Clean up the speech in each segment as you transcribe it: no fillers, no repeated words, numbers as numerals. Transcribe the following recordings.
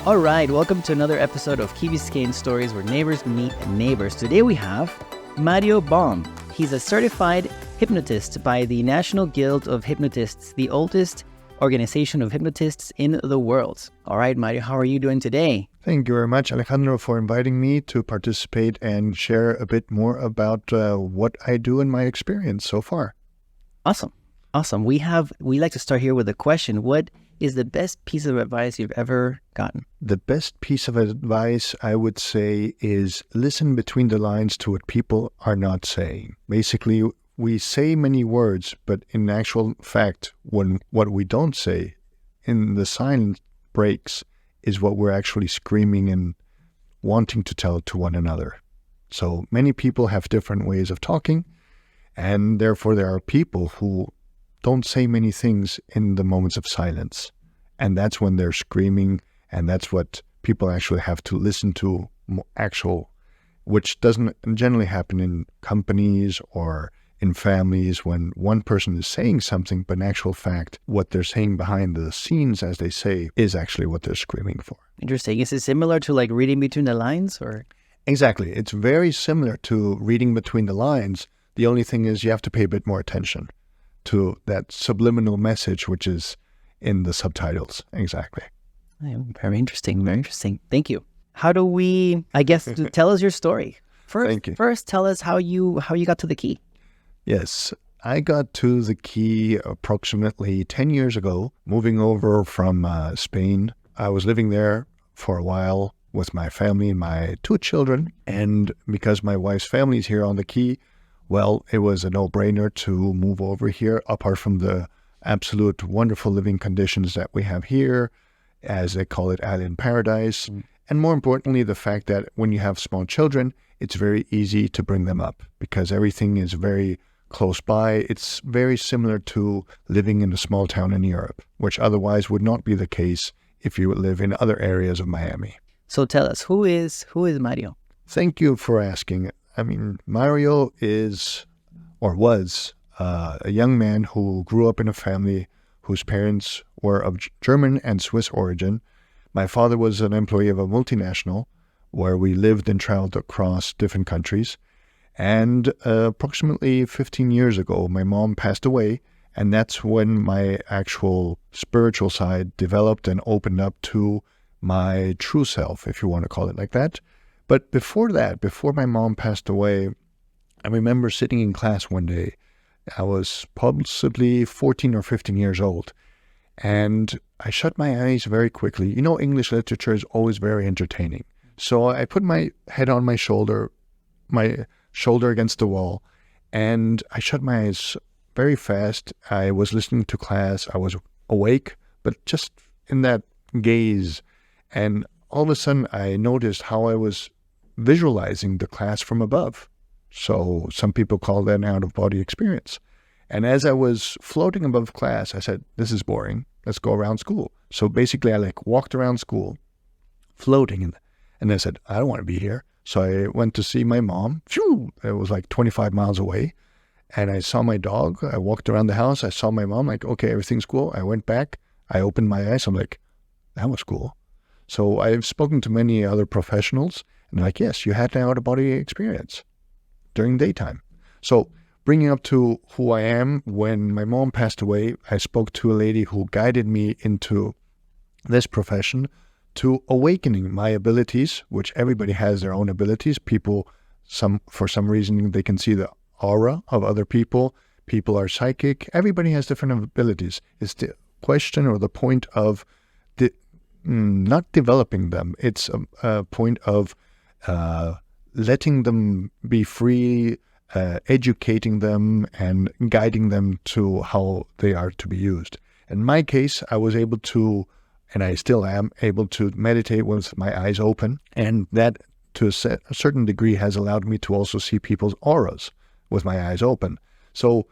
All right, welcome to another episode of Key Biscayne Stories where neighbors meet neighbors. Today we have Mario Baum. He's a certified hypnotist by the National Guild of Hypnotists, the oldest organization of hypnotists in the world. All right, Mario, how are you doing today? Thank you very much, Alejandro, for inviting me to participate and share a bit more about what I do in my experience so far. Awesome. We like to start here with a question. What is the best piece of advice you've ever gotten? The best piece of advice, I would say, is listen between the lines to what people are not saying. Basically, we say many words, but in actual fact, what we don't say in the silent breaks is what we're actually screaming and wanting to tell to one another. So many people have different ways of talking, and therefore there are people who don't say many things in the moments of silence. And that's when they're screaming, and that's what people actually have to listen to which doesn't generally happen in companies or in families when one person is saying something, but in actual fact, what they're saying behind the scenes, as they say, is actually what they're screaming for. Interesting. Is it similar to like reading between the lines or? Exactly. It's very similar to reading between the lines. The only thing is you have to pay a bit more attention to that subliminal message, which is in the subtitles. Exactly. Very interesting. Thank you. How do we, tell us your story. Thank you. First, tell us how you got to the Key. Yes, I got to the Key approximately 10 years ago, moving over from Spain. I was living there for a while with my family and my 2 children. And because my wife's family is here on the Key, well, it was a no-brainer to move over here, apart from the absolute wonderful living conditions that we have here, as they call it, alien paradise. And more importantly, the fact that when you have small children, it's very easy to bring them up because everything is very close by. It's very similar to living in a small town in Europe, which otherwise would not be the case if you would live in other areas of Miami. So tell us, who is Mario? Thank you for asking. I mean, Mario is, or was, a young man who grew up in a family whose parents were of German and Swiss origin. My father was an employee of a multinational where we lived and traveled across different countries. And approximately 15 years ago, my mom passed away, and that's when my actual spiritual side developed and opened up to my true self, if you want to call it like that. But before that, before my mom passed away, I remember sitting in class one day. I was possibly 14 or 15 years old, and I shut my eyes very quickly. You know, English literature is always very entertaining. So I put my head on my shoulder against the wall, and I shut my eyes very fast. I was listening to class. I was awake, but just in that gaze. And all of a sudden, I noticed how I was visualizing the class from above. So some people call that an out-of-body experience. And as I was floating above class, I said, this is boring. Let's go around school. So basically, I walked around school, floating. And I said, I don't want to be here. So I went to see my mom. Phew! It was 25 miles away. And I saw my dog. I walked around the house. I saw my mom. Okay, everything's cool. I went back. I opened my eyes. I'm like, that was cool. So I've spoken to many other professionals. And they're like, yes, you had an out-of-body experience during daytime. So bringing up to who I am, when my mom passed away, I spoke to a lady who guided me into this profession to awakening my abilities, which everybody has their own abilities. People, for some reason, they can see the aura of other people. People are psychic. Everybody has different abilities. It's the question or the point of not developing them. It's a point of letting them be free, educating them and guiding them to how they are to be used. In my case, I was able to, and I still am able to meditate with my eyes open, and that to a certain degree has allowed me to also see people's auras with my eyes open. So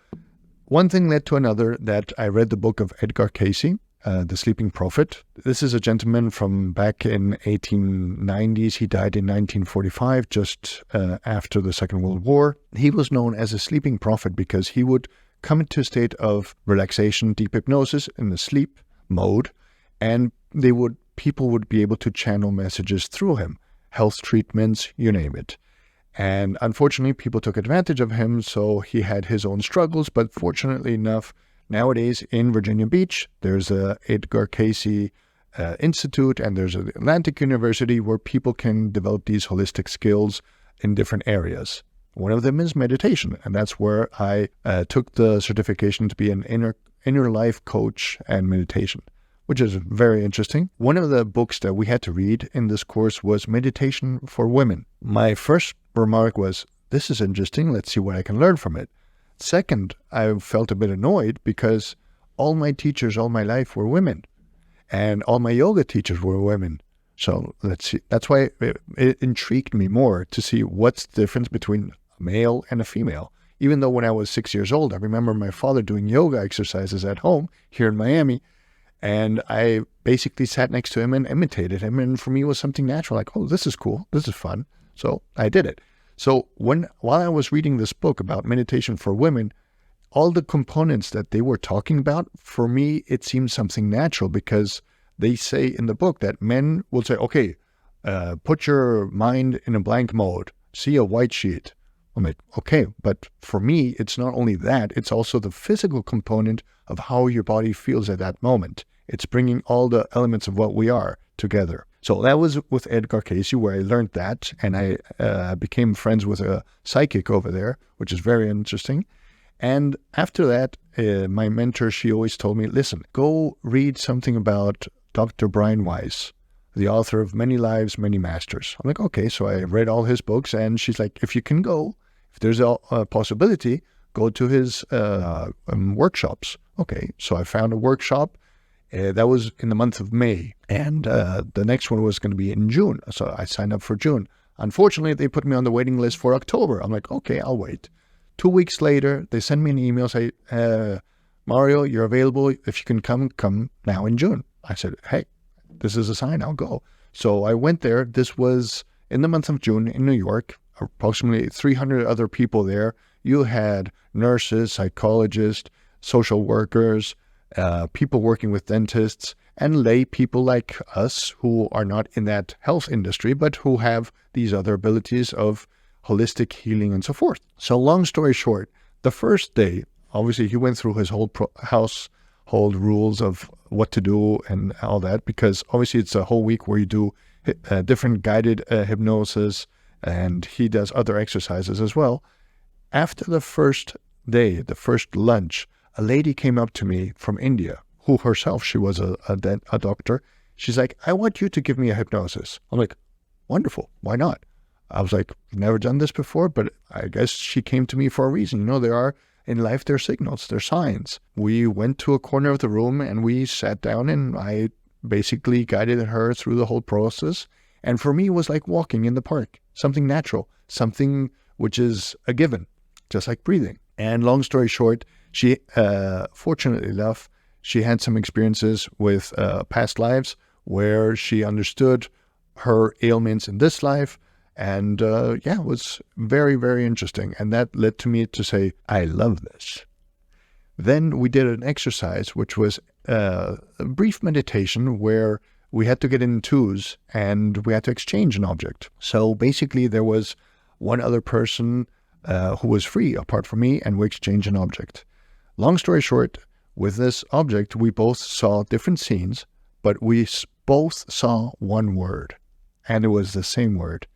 one thing led to another, that I read the book of Edgar Cayce, The Sleeping Prophet. This is a gentleman from back in 1890s. He died in 1945, just after the Second World War. He was known as a sleeping prophet because he would come into a state of relaxation, deep hypnosis in the sleep mode, and people would be able to channel messages through him, health treatments, you name it. And unfortunately, people took advantage of him, so he had his own struggles. But fortunately enough, nowadays in Virginia Beach, there's a Edgar Cayce Institute, and there's an Atlantic University where people can develop these holistic skills in different areas. One of them is meditation, and that's where I took the certification to be an inner life coach and meditation, which is very interesting. One of the books that we had to read in this course was Meditation for Women. My first remark was, this is interesting, let's see what I can learn from it. Second, I felt a bit annoyed because all my teachers all my life were women, and all my yoga teachers were women. So let's see. That's why it intrigued me more to see what's the difference between a male and a female. Even though when I was 6 years old, I remember my father doing yoga exercises at home here in Miami, and I basically sat next to him and imitated him. And for me, it was something natural, like, oh, this is cool, this is fun. So I did it. So while I was reading this book about meditation for women, all the components that they were talking about, for me, it seemed something natural, because they say in the book that men will say, okay, put your mind in a blank mode, see a white sheet. I'm like, okay, but for me, it's not only that, it's also the physical component of how your body feels at that moment. It's bringing all the elements of what we are together. So that was with Edgar Cayce, where I learned that, and I became friends with a psychic over there, which is very interesting. And after that, my mentor, she always told me, listen, go read something about Dr. Brian Weiss, the author of Many Lives, Many Masters. I'm like, okay, so I read all his books, and she's like, if you can go, if there's a possibility, go to his workshops. Okay, so I found a workshop. That was in the month of May, and the next one was going to be in June. So I signed up for June. Unfortunately, they put me on the waiting list for October. I'm like, okay, I'll wait. 2 weeks later, they send me an email, say, Mario, you're available. If you can come now in June. I said, hey, this is a sign, I'll go. So I went there. This was in the month of June in New York, approximately 300 other people there. You had nurses, psychologists, social workers, people working with dentists, and lay people like us who are not in that health industry, but who have these other abilities of holistic healing and so forth. So long story short, the first day, obviously he went through his whole household rules of what to do and all that, because obviously it's a whole week where you do different guided hypnosis, and he does other exercises as well. After the first day, the first lunch, a lady came up to me from India, who herself, she was a doctor. She's like, I want you to give me a hypnosis. I'm like, wonderful, why not? I was like, never done this before, but I guess she came to me for a reason. You know, there are, in life, there are signals, there are signs. We went to a corner of the room and we sat down, and I basically guided her through the whole process. And for me, it was like walking in the park, something natural, something which is a given, just like breathing. And long story short, she, fortunately enough, she had some experiences with past lives where she understood her ailments in this life. And it was very, very interesting. And that led to me to say, I love this. Then we did an exercise, which was a brief meditation where we had to get in twos and we had to exchange an object. So basically there was one other person who was free apart from me, and we exchanged an object. Long story short, with this object, we both saw different scenes, but we both saw one word, and it was the same word.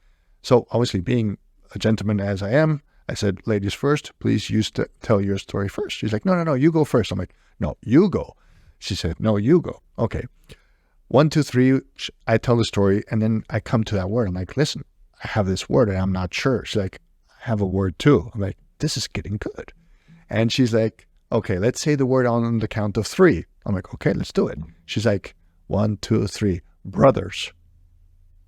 So obviously, being a gentleman as I am, I said, ladies first, please tell your story first. She's like, no, you go first. I'm like, no, you go. She said, no, you go. Okay. 1, 2, 3, I tell the story, and then I come to that word. I'm like, listen, I have this word, and I'm not sure. She's like, I have a word too. I'm like, this is getting good. And she's like, okay, let's say the word on the count of 3. I'm like, okay, let's do it. She's like, 1, 2, 3, brothers.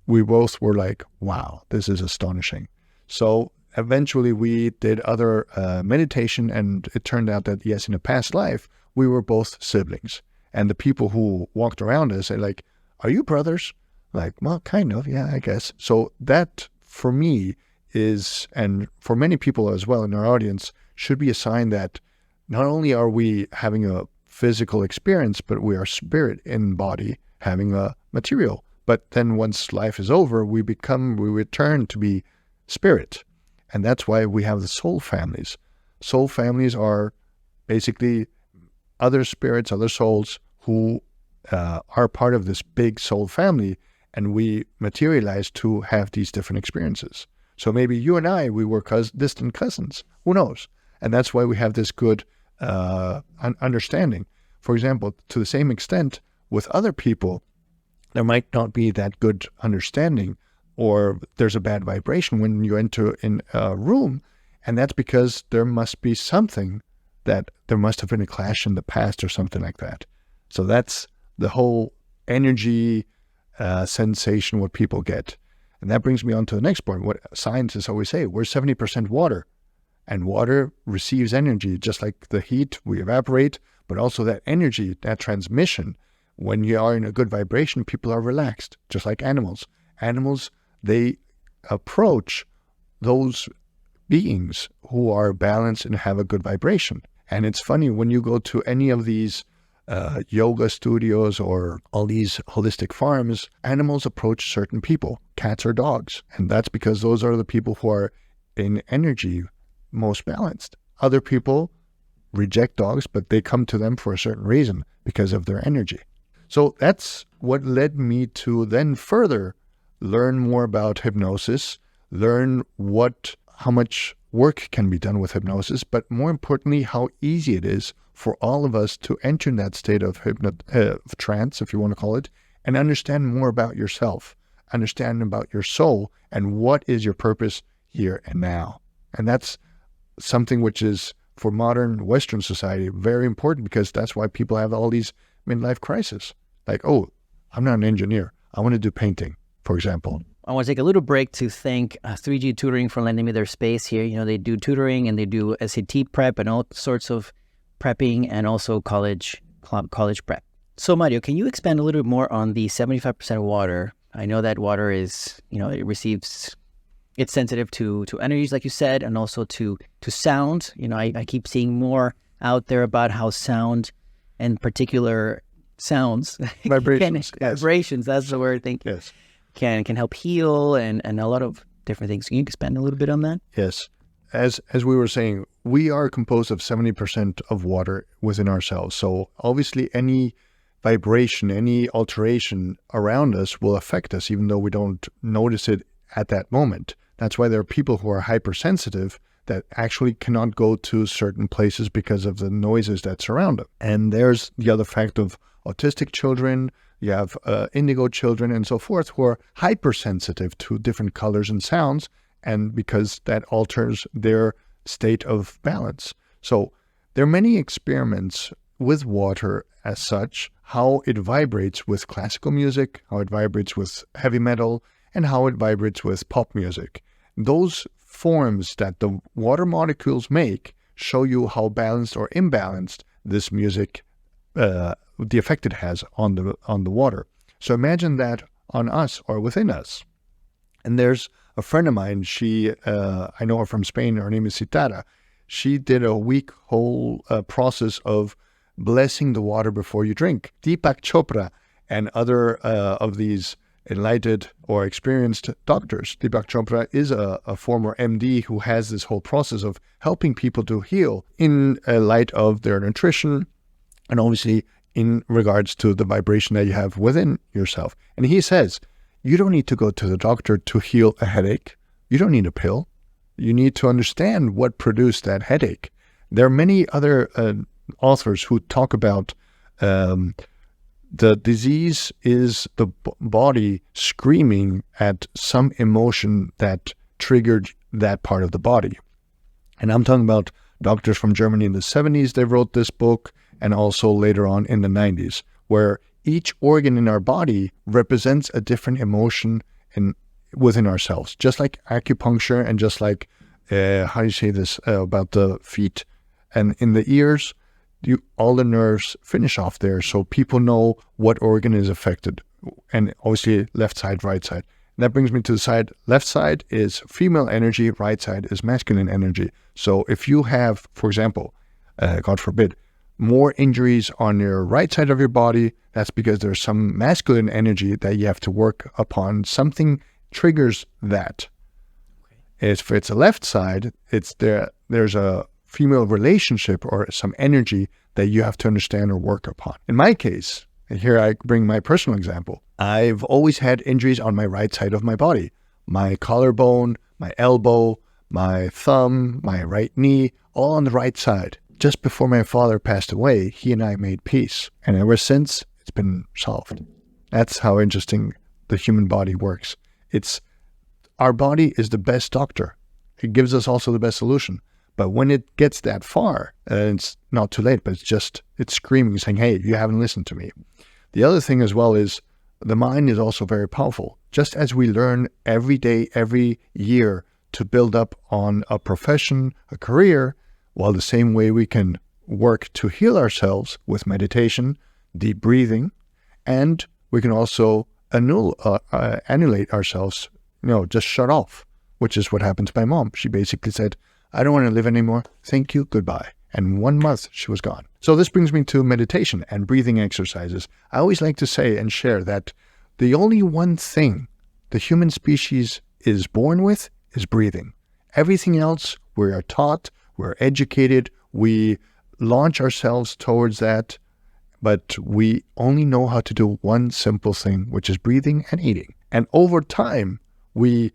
We both were like, wow, this is astonishing. So eventually we did other meditation, and it turned out that, yes, in a past life, we were both siblings. And the people who walked around us are like, are you brothers? Like, well, kind of, yeah, I guess. So that, for me, is, and for many people as well in our audience, should be a sign that not only are we having a physical experience, but we are spirit in body having a material. But then once life is over, we return to be spirit. And that's why we have the soul families. Soul families are basically other spirits, other souls who are part of this big soul family, and we materialize to have these different experiences. So maybe you and I, we were distant cousins. Who knows? And that's why we have this good understanding. For example, to the same extent, with other people, there might not be that good understanding, or there's a bad vibration when you enter in a room, and that's because there must be something that there must have been a clash in the past or something like that. So that's the whole energy sensation what people get. And that brings me on to the next point. What scientists always say, we're 70% water, and water receives energy, just like the heat, we evaporate, but also that energy, that transmission. When you are in a good vibration, people are relaxed, just like animals. Animals, they approach those beings who are balanced and have a good vibration. And it's funny, when you go to any of these yoga studios or all these holistic farms, animals approach certain people, cats or dogs. And that's because those are the people who are in energy most balanced. Other people reject dogs, but they come to them for a certain reason, because of their energy. So that's what led me to then further learn more about hypnosis, learn how much work can be done with hypnosis, but more importantly, how easy it is for all of us to enter in that state of trance, if you want to call it, and understand more about yourself, understand about your soul, and what is your purpose here and now. And that's something which is, for modern Western society, very important, because that's why people have all these midlife crises. Like, oh, I'm not an engineer. I want to do painting, for example. I want to take a little break to thank 3G Tutoring for lending me their space here. You know, they do tutoring and they do SAT prep and all sorts of prepping, and also college prep. So Mario, can you expand a little bit more on the 75% water? I know that water is, it's sensitive to energies, like you said, and also to sound. You know, I keep seeing more out there about how sound, and particular sounds, vibrations, yes. Vibrations, that's the word, thank you. Yes. Can help heal and a lot of different things. Can you expand a little bit on that? Yes. As we were saying, we are composed of 70% of water within ourselves. So obviously any vibration, any alteration around us will affect us, even though we don't notice it at that moment. That's why there are people who are hypersensitive that actually cannot go to certain places because of the noises that surround them. And there's the other fact of autistic children, you have indigo children and so forth, who are hypersensitive to different colors and sounds, and because that alters their state of balance. So there are many experiments with water as such, how it vibrates with classical music, how it vibrates with heavy metal, and how it vibrates with pop music. Those forms that the water molecules make show you how balanced or imbalanced this music, the effect it has on the water. So imagine that on us or within us. And there's a friend of mine, I know her from Spain, her name is Citara. She did a week whole process of blessing the water before you drink. Deepak Chopra and other of these enlightened or experienced doctors. Deepak Chopra is a former MD who has this whole process of helping people to heal in light of their nutrition, and obviously in regards to the vibration that you have within yourself. And he says, you don't need to go to the doctor to heal a headache. You don't need a pill. You need to understand what produced that headache. There are many other authors who talk about the disease is the body screaming at some emotion that triggered that part of the body. And I'm talking about doctors from Germany in the 70s. They wrote this book, and also later on in the 90s, where each organ in our body represents a different emotion within ourselves. Just like acupuncture, and just like, how do you say this, about the feet and in the ears, all the nerves finish off there, so people know what organ is affected. And obviously left side, right side. And that brings me to the side. Left side is female energy, right side is masculine energy. So if you have, for example, God forbid, more injuries on your right side of your body, that's because there's some masculine energy that you have to work upon. Something triggers that. If it's a left side, there's a female relationship or some energy that you have to understand or work upon. In my case, and here I bring my personal example, I've always had injuries on my right side of my body. My collarbone, my elbow, my thumb, my right knee, all on the right side. Just before my father passed away, he and I made peace. And ever since, it's been solved. That's how interesting the human body works. Our body is the best doctor. It gives us also the best solution. But when it gets that far, it's not too late, but it's screaming, saying, hey, you haven't listened to me. The other thing as well is the mind is also very powerful. Just as we learn every day, every year to build up on a profession, a career, while the same way we can work to heal ourselves with meditation, deep breathing, and we can also annihilate ourselves, just shut off, which is what happened to my mom. She basically said, I don't want to live anymore. Thank you. Goodbye. And 1 month, she was gone. So this brings me to meditation and breathing exercises. I always like to say and share that the only one thing the human species is born with is breathing. Everything else, we are taught, we're educated, we launch ourselves towards that, but we only know how to do one simple thing, which is breathing and eating. And over time, we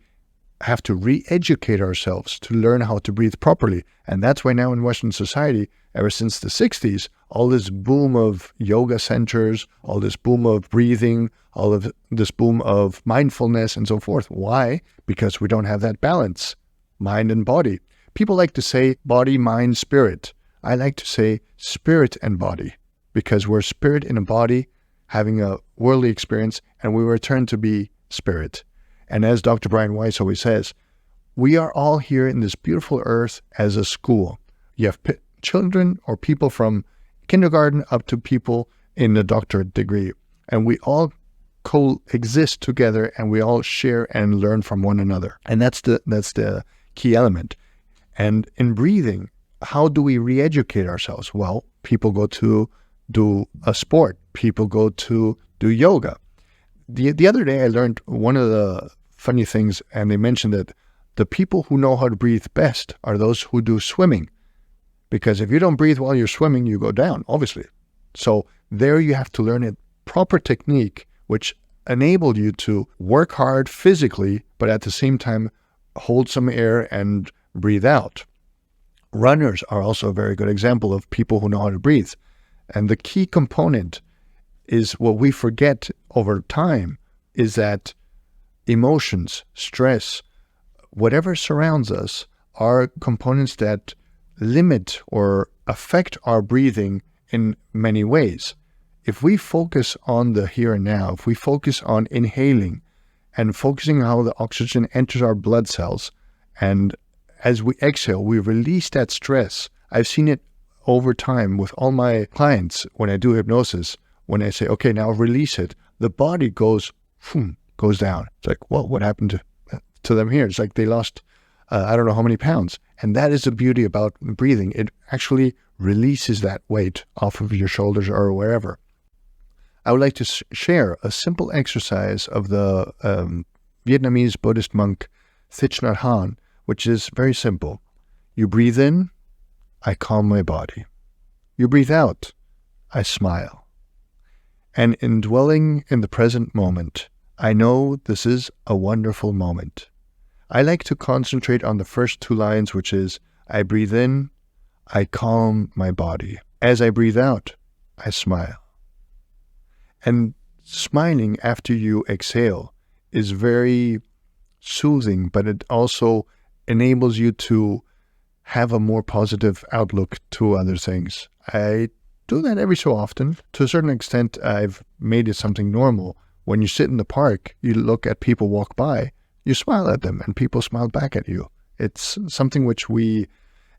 have to re-educate ourselves to learn how to breathe properly. And that's why now in Western society, ever since the 60s, all this boom of yoga centers, all this boom of breathing, all of this boom of mindfulness and so forth. Why? Because we don't have that balance, mind and body. People like to say body, mind, spirit. I like to say spirit and body, because we're spirit in a body having a worldly experience, and we return to be spirit. And as Dr. Brian Weiss always says, we are all here in this beautiful earth as a school. You have children or people from kindergarten up to people in the doctorate degree. And we all coexist together, and we all share and learn from one another. And that's the key element. And in breathing, how do we re-educate ourselves? Well, people go to do a sport. People go to do yoga. The other day I learned one of the funny things, and they mentioned that the people who know how to breathe best are those who do swimming. Because if you don't breathe while you're swimming, you go down, obviously. So there you have to learn a proper technique which enabled you to work hard physically, but at the same time hold some air and breathe out. Runners are also a very good example of people who know how to breathe. And the key component is what we forget over time is that emotions, stress, whatever surrounds us are components that limit or affect our breathing in many ways. If we focus on the here and now, if we focus on inhaling and focusing on how the oxygen enters our blood cells, and as we exhale, we release that stress. I've seen it over time with all my clients when I do hypnosis. When I say, okay, now release it, the body goes down. It's like, well, what happened to them here? It's like they lost, I don't know how many pounds. And that is the beauty about breathing. It actually releases that weight off of your shoulders or wherever. I would like to share a simple exercise of the Vietnamese Buddhist monk Thich Nhat Hanh, which is very simple. You breathe in, I calm my body. You breathe out, I smile. And in dwelling in the present moment, I know this is a wonderful moment. I like to concentrate on the first two lines, which is, I breathe in, I calm my body. As I breathe out, I smile. And smiling after you exhale is very soothing, but it also enables you to have a more positive outlook to other things. I do that every so often. To a certain extent, I've made it something normal. When you sit in the park, you look at people walk by, you smile at them, and people smile back at you. It's something which we,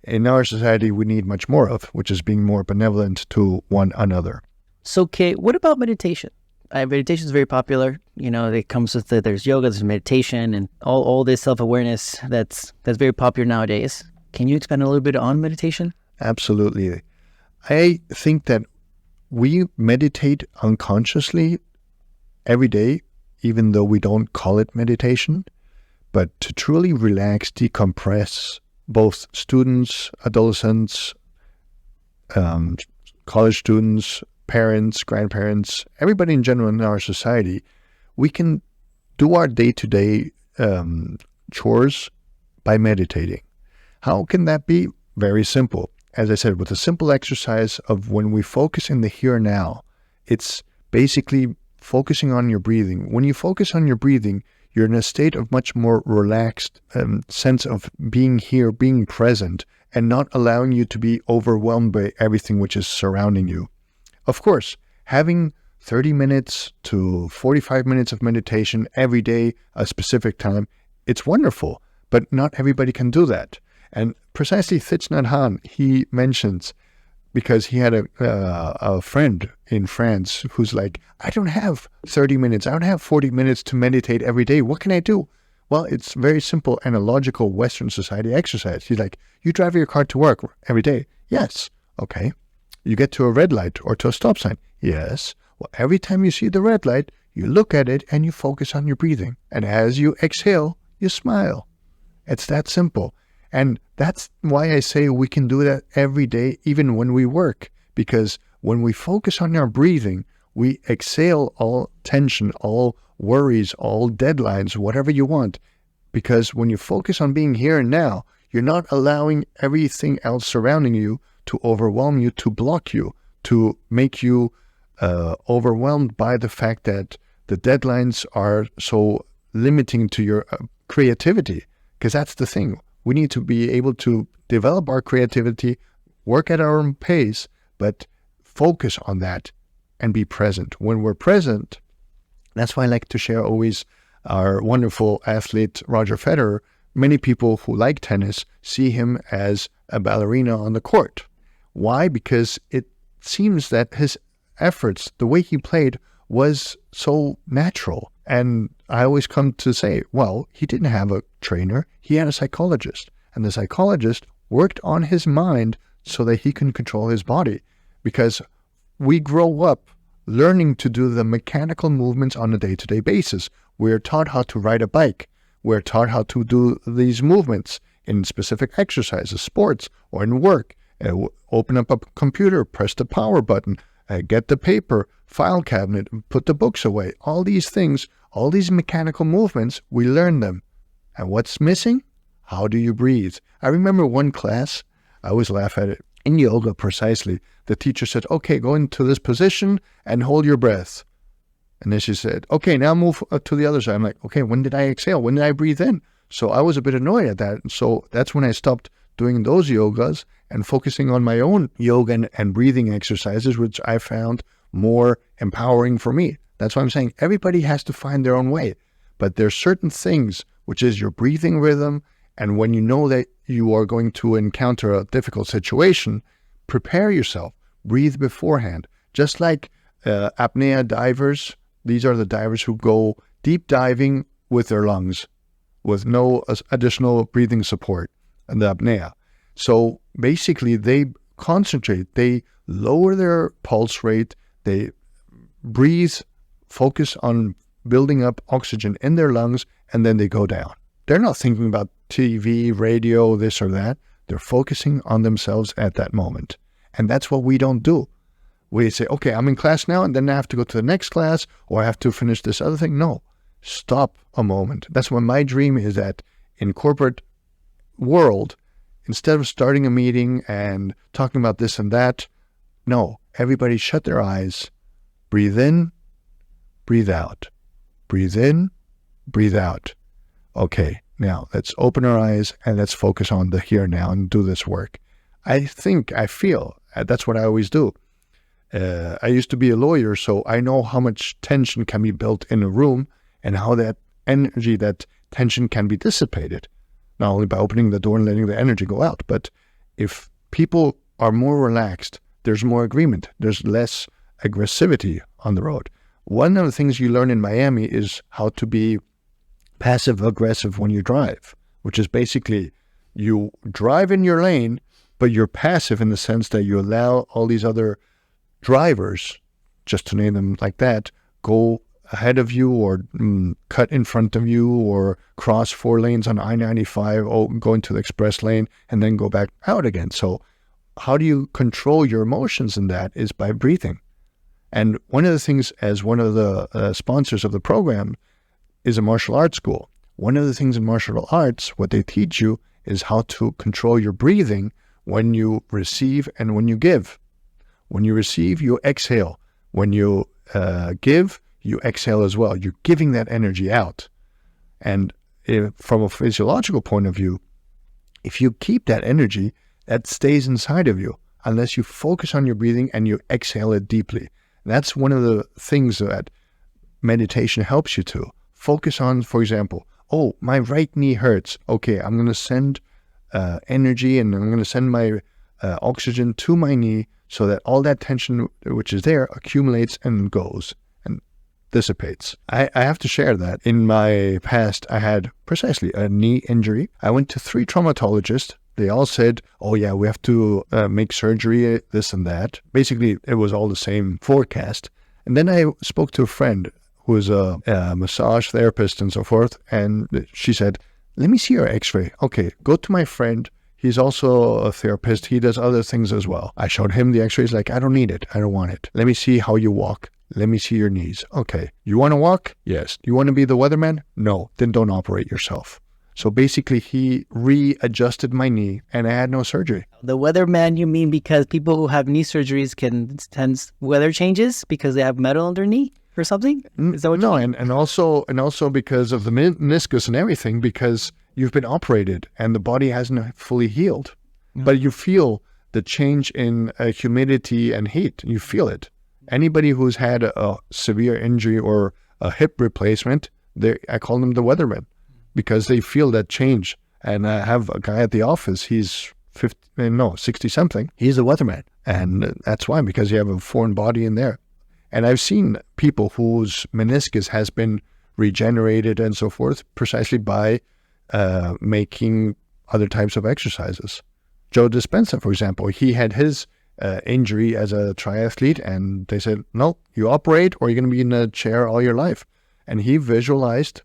in our society, we need much more of, which is being more benevolent to one another. So, Kay, what about meditation? Meditation is very popular. It comes with there's yoga, there's meditation, and all this self-awareness that's very popular nowadays. Can you expand a little bit on meditation? Absolutely. I think that we meditate unconsciously every day, even though we don't call it meditation. But to truly relax, decompress, both students, adolescents, college students, parents, grandparents, everybody in general in our society, we can do our day-to-day chores by meditating. How can that be? Very simple. As I said, with a simple exercise of when we focus in the here and now, it's basically focusing on your breathing. When you focus on your breathing, you're in a state of much more relaxed sense of being here, being present, and not allowing you to be overwhelmed by everything which is surrounding you. Of course, having 30 minutes to 45 minutes of meditation every day, a specific time, it's wonderful, but not everybody can do that. And precisely Thich Nhat Hanh, he mentions, because he had a friend in France who's like, I don't have 30 minutes, I don't have 40 minutes to meditate every day. What can I do? Well, it's very simple and a logical Western society exercise. He's like, you drive your car to work every day? Yes. Okay. You get to a red light or to a stop sign? Yes. Well, every time you see the red light, you look at it and you focus on your breathing. And as you exhale, you smile. It's that simple. And that's why I say we can do that every day, even when we work. Because when we focus on our breathing, we exhale all tension, all worries, all deadlines, whatever you want. Because when you focus on being here and now, you're not allowing everything else surrounding you to overwhelm you, to block you, to make you overwhelmed by the fact that the deadlines are so limiting to your creativity. Because that's the thing. We need to be able to develop our creativity, work at our own pace, but focus on that and be present. When we're present, that's why I like to share always our wonderful athlete, Roger Federer. Many people who like tennis see him as a ballerina on the court. Why? Because it seems that his efforts, the way he played, was so natural. And I always come to say, well, he didn't have a trainer, he had a psychologist. And the psychologist worked on his mind so that he can control his body. Because we grow up learning to do the mechanical movements on a day-to-day basis. We're taught how to ride a bike. We're taught how to do these movements in specific exercises, sports, or in work. Open up a computer, press the power button, get the paper, file cabinet, put the books away. All these things, all these mechanical movements, we learn them. And what's missing? How do you breathe? I remember one class, I always laugh at it, in yoga precisely, the teacher said, okay, go into this position and hold your breath. And then she said, okay, now move to the other side. I'm like, okay, when did I exhale? When did I breathe in? So I was a bit annoyed at that. And so that's when I stopped doing those yogas and focusing on my own yoga and breathing exercises, which I found more empowering for me. That's why I'm saying everybody has to find their own way. But there's certain things, which is your breathing rhythm. And when you know that you are going to encounter a difficult situation, prepare yourself, breathe beforehand. Just like apnea divers, these are the divers who go deep diving with their lungs, with no additional breathing support in the apnea. So basically they concentrate, they lower their pulse rate, they breathe, focus on building up oxygen in their lungs, and then they go down. They're not thinking about TV, radio, this or that. They're focusing on themselves at that moment. And that's what we don't do. We say, okay, I'm in class now, and then I have to go to the next class, or I have to finish this other thing. No, stop a moment. That's what my dream is, that in corporate world, instead of starting a meeting and talking about this and that, no, everybody shut their eyes, breathe in, breathe out, breathe in, breathe out. Okay, now let's open our eyes and let's focus on the here and now and do this work. I feel, that's what I always do. I used to be a lawyer, so I know how much tension can be built in a room and how that energy, that tension can be dissipated. Not only by opening the door and letting the energy go out, but if people are more relaxed, there's more agreement, there's less aggressivity on the road. One of the things you learn in Miami is how to be passive-aggressive when you drive, which is basically you drive in your lane, but you're passive in the sense that you allow all these other drivers, just to name them like that, go ahead of you or cut in front of you or cross 4 lanes on I-95, go into the express lane and then go back out again. So how do you control your emotions in that is by breathing. And one of the things, as one of the sponsors of the program, is a martial arts school. One of the things in martial arts, what they teach you is how to control your breathing when you receive and when you give. When you receive, you exhale. When you give, you exhale as well. You're giving that energy out. And from a physiological point of view, if you keep that energy, that stays inside of you unless you focus on your breathing and you exhale it deeply. That's one of the things that meditation helps you to. Focus on, for example, oh, my right knee hurts. Okay, I'm going to send energy and I'm going to send my oxygen to my knee so that all that tension which is there accumulates and goes and dissipates. I have to share that. In my past, I had precisely a knee injury. I went to 3 traumatologists. They all said, oh yeah, we have to make surgery, this and that. Basically, it was all the same forecast. And then I spoke to a friend who is a massage therapist and so forth. And she said, let me see your x-ray. Okay, go to my friend. He's also a therapist. He does other things as well. I showed him the x-rays, like, I don't need it. I don't want it. Let me see how you walk. Let me see your knees. Okay. You want to walk? Yes. You want to be the weatherman? No. Then don't operate yourself. So basically, he readjusted my knee and I had no surgery. The weatherman, you mean because people who have knee surgeries can sense weather changes because they have metal on their knee or something? Is that what no, you mean? and also because of the meniscus and everything, because you've been operated and the body hasn't fully healed. Mm-hmm. But you feel the change in humidity and heat. You feel it. Anybody who's had a severe injury or a hip replacement, I call them the weatherman because they feel that change. And I have a guy at the office, he's 60-something. He's a weatherman. And that's why, because you have a foreign body in there. And I've seen people whose meniscus has been regenerated and so forth precisely by making other types of exercises. Joe Dispenza, for example, he had his injury as a triathlete, and they said, no, you operate or you're going to be in a chair all your life. And he visualized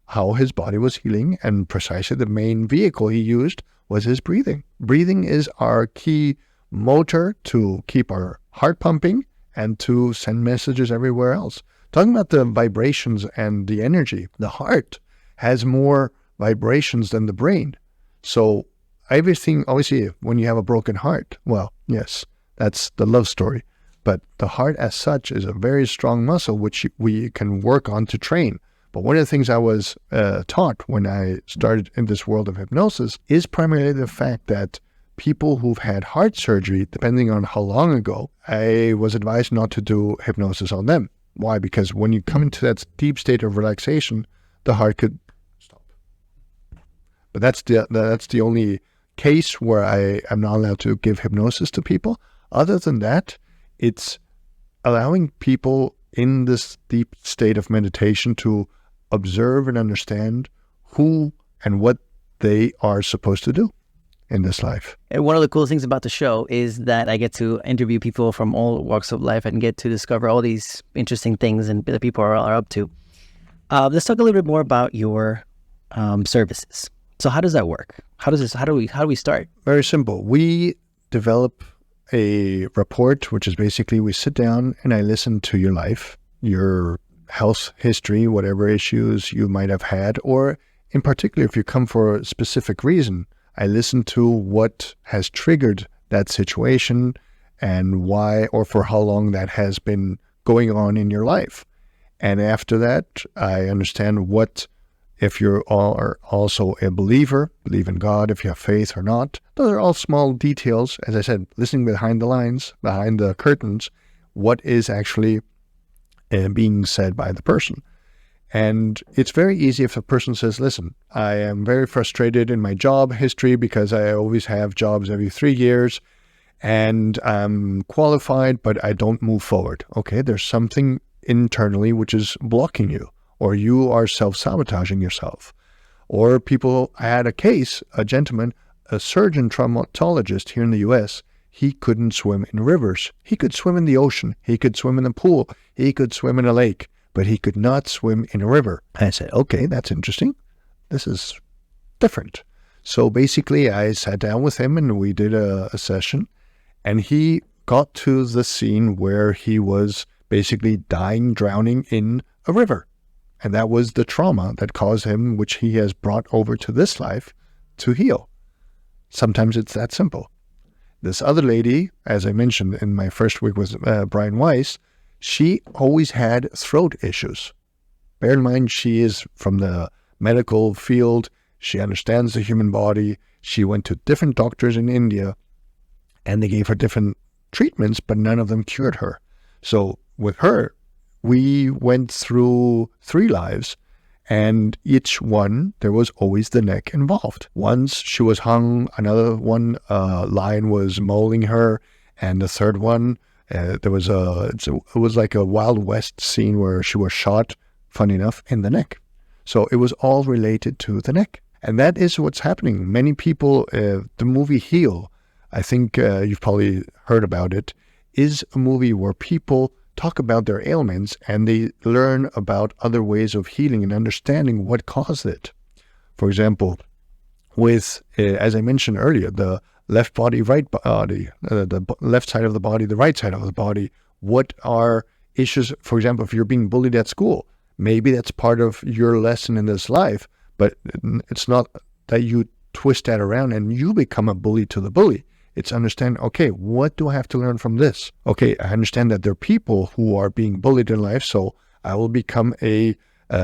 how his body was healing, and precisely the main vehicle he used was his breathing. Breathing is our key motor to keep our heart pumping and to send messages everywhere else. Talking about the vibrations and the energy, the heart has more vibrations than the brain. So everything, obviously, when you have a broken heart, well, yes, that's the love story. But the heart as such is a very strong muscle which we can work on to train. But one of the things I was taught when I started in this world of hypnosis is primarily the fact that people who've had heart surgery, depending on how long ago, I was advised not to do hypnosis on them. Why? Because when you come into that deep state of relaxation, the heart could stop. But that's the only case where I am not allowed to give hypnosis to people. Other than that, it's allowing people in this deep state of meditation to observe and understand who and what they are supposed to do in this life. And one of the cool things about the show is that I get to interview people from all walks of life and get to discover all these interesting things and that people are up to. Let's talk a little bit more about your services. So how does that work? How do we start? Very simple. We develop a report, which is basically we sit down and I listen to your life, your health history, whatever issues you might have had, or in particular, if you come for a specific reason, I listen to what has triggered that situation and why or for how long that has been going on in your life. And after that, I understand if you are also a believer, believe in God, if you have faith or not. Those are all small details. As I said, listening behind the lines, behind the curtains, what is actually being said by the person. And it's very easy if a person says, listen, I am very frustrated in my job history because I always have jobs every 3 years and I'm qualified, but I don't move forward. Okay, there's something internally which is blocking you, or you are self-sabotaging yourself. Or I had a case, a gentleman, a surgeon traumatologist here in the U.S., he couldn't swim in rivers. He could swim in the ocean. He could swim in a pool. He could swim in a lake, but he could not swim in a river. I said, okay, that's interesting. This is different. So basically, I sat down with him and we did a session, and he got to the scene where he was basically drowning in a river. And that was the trauma that caused him, which he has brought over to this life to heal. Sometimes it's that simple. This other lady, as I mentioned in my first week with Brian Weiss, she always had throat issues. Bear in mind, she is from the medical field. She understands the human body. She went to different doctors in India, and they gave her different treatments, but none of them cured her. So with her, we went through 3 lives, and each one, there was always the neck involved. Once she was hung, another one, lion was mauling her, and the third one, it was like a Wild West scene where she was shot, funny enough, in the neck. So it was all related to the neck. And that is what's happening. Many people, the movie Heal, I think you've probably heard about it, is a movie where people talk about their ailments and they learn about other ways of healing and understanding what caused it. For example, with, as I mentioned earlier, the left body, right body, the left side of the body, the right side of the body, what are issues? For example, if you're being bullied at school, maybe that's part of your lesson in this life, but it's not that you twist that around and you become a bully to the bully. It's understand, okay, what do I have to learn from this? Okay, I understand that there are people who are being bullied in life, so I will become a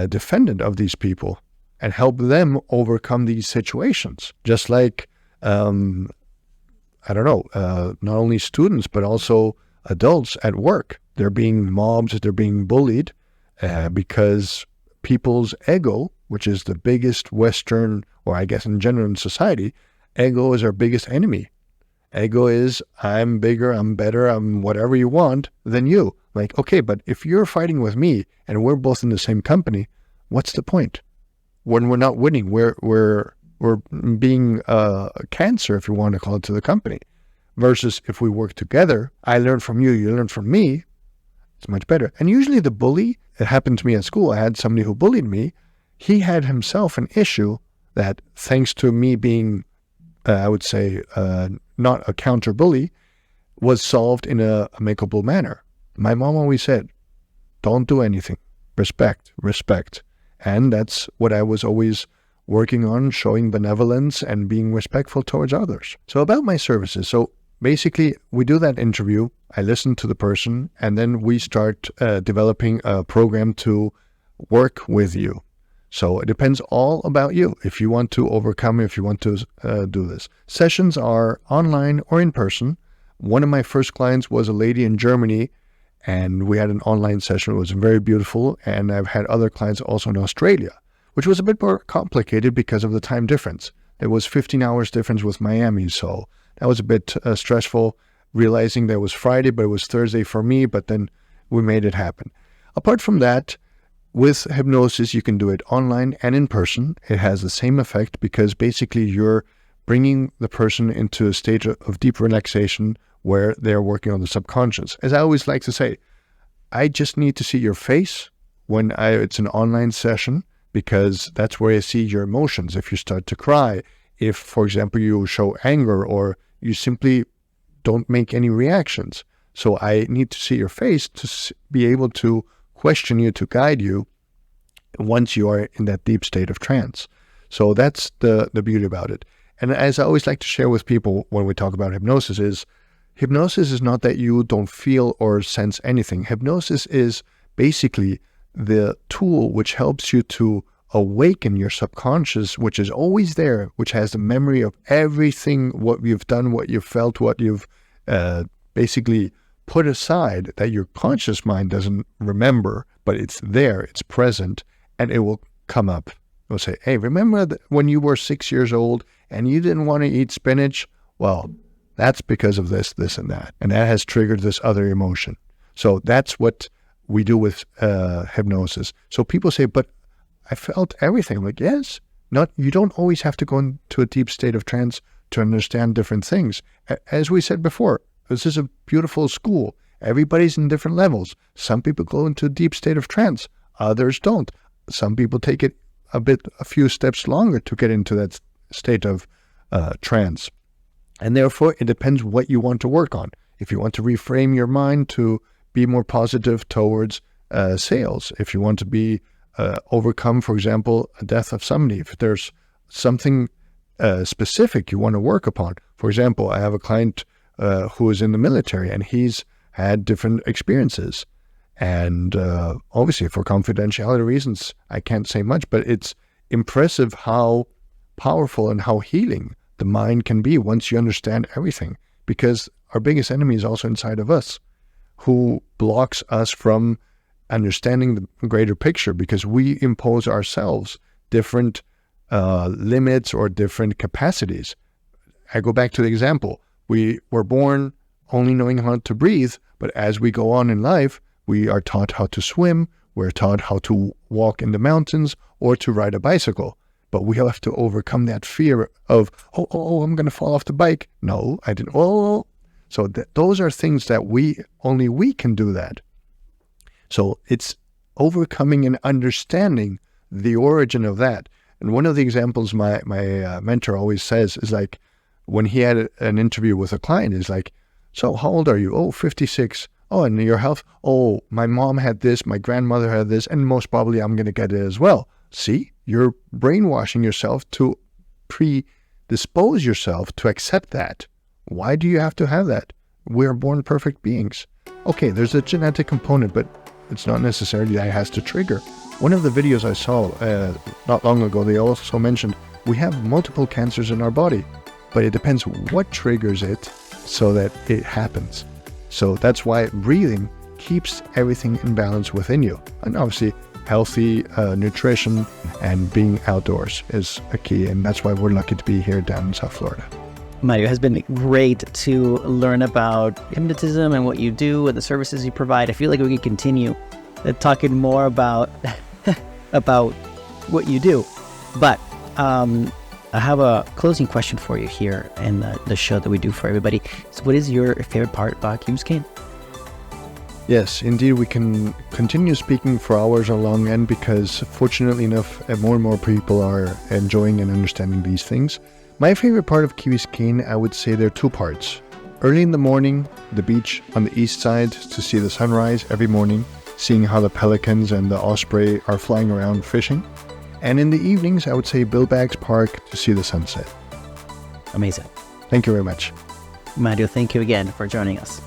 defendant of these people and help them overcome these situations. Just like, not only students, but also adults at work. They're being mobbed, they're being bullied because people's ego, which is the biggest Western, or I guess in general in society, ego is our biggest enemy. Ego is, I'm bigger, I'm better, I'm whatever you want than you. Like, okay, but if you're fighting with me and we're both in the same company, what's the point? When we're not winning, we're being a cancer, if you want to call it, to the company. Versus if we work together, I learn from you, you learn from me, it's much better. And usually the bully, it happened to me at school, I had somebody who bullied me. He had himself an issue that, thanks to me being, I would say, not a counter bully, was solved in a amicable manner. My mom always said, don't do anything. Respect. And that's what I was always working on, showing benevolence and being respectful towards others. So about my services. So basically, we do that interview. I listen to the person, and then we start developing a program to work with you. So it depends all about you. If you want to overcome, if you want to do this. Sessions are online or in person. One of my first clients was a lady in Germany, and we had an online session. It was very beautiful. And I've had other clients also in Australia, which was a bit more complicated because of the time difference. There was 15 hours difference with Miami. So that was a bit stressful, realizing that it was Friday, but it was Thursday for me. But then we made it happen. Apart from that, with hypnosis, you can do it online and in person. It has the same effect because basically you're bringing the person into a state of deep relaxation where they're working on the subconscious. As I always like to say, I just need to see your face when it's an online session, because that's where I see your emotions. If you start to cry, if, for example, you show anger, or you simply don't make any reactions. So I need to see your face to be able to question you, to guide you once you are in that deep state of trance. So that's the beauty about it. And as I always like to share with people when we talk about hypnosis is not that you don't feel or sense anything. Hypnosis is basically the tool which helps you to awaken your subconscious, which is always there, which has the memory of everything, what you've done, what you've felt, what you've basically put aside, that your conscious mind doesn't remember, but it's there, it's present, and it will come up. It will say, hey, remember when you were 6 years old and you didn't want to eat spinach? Well, that's because of this, this, and that. And that has triggered this other emotion. So that's what we do with hypnosis. So people say, but I felt everything. I'm like, yes. You don't always have to go into a deep state of trance to understand different things. As we said before, this is a beautiful school. Everybody's in different levels. Some people go into a deep state of trance. Others don't. Some people take it a few steps longer to get into that state of trance. And therefore, it depends what you want to work on. If you want to reframe your mind to be more positive towards sales, if you want to be overcome, for example, a death of somebody, if there's something specific you want to work upon. For example, I have a client who is in the military, and he's had different experiences. And obviously, for confidentiality reasons, I can't say much, but it's impressive how powerful and how healing the mind can be once you understand everything. Because our biggest enemy is also inside of us, who blocks us from understanding the greater picture, because we impose ourselves different limits or different capacities. I go back to the example. We were born only knowing how to breathe, but as we go on in life, we are taught how to swim, we're taught how to walk in the mountains or to ride a bicycle. But we have to overcome that fear of, I'm going to fall off the bike. No, I didn't. So those are things that only we can do that. So it's overcoming and understanding the origin of that. And one of the examples my mentor always says is like, when he had an interview with a client, is like, so how old are you? Oh, 56. Oh, and your health? Oh, my mom had this, my grandmother had this, and most probably I'm going to get it as well. See, you're brainwashing yourself to predispose yourself to accept that. Why do you have to have that? We're born perfect beings. Okay, there's a genetic component, but it's not necessarily that it has to trigger. One of the videos I saw not long ago, they also mentioned we have multiple cancers in our body, but it depends what triggers it so that it happens. So that's why breathing keeps everything in balance within you. And obviously, healthy nutrition and being outdoors is a key, and that's why we're lucky to be here down in South Florida. Mario, it has been great to learn about hypnotism and what you do and the services you provide. I feel like we could continue talking more about about what you do. But I have a closing question for you here in the show that we do for everybody. So what is your favorite part about Key Biscayne? Yes, indeed, we can continue speaking for hours on long end, because fortunately enough, more and more people are enjoying and understanding these things. My favorite part of Key Biscayne, I would say there are two parts. Early in the morning, the beach on the east side to see the sunrise every morning, seeing how the pelicans and the osprey are flying around fishing. And in the evenings, I would say Billbags Park to see the sunset. Amazing. Thank you very much. Mario, thank you again for joining us.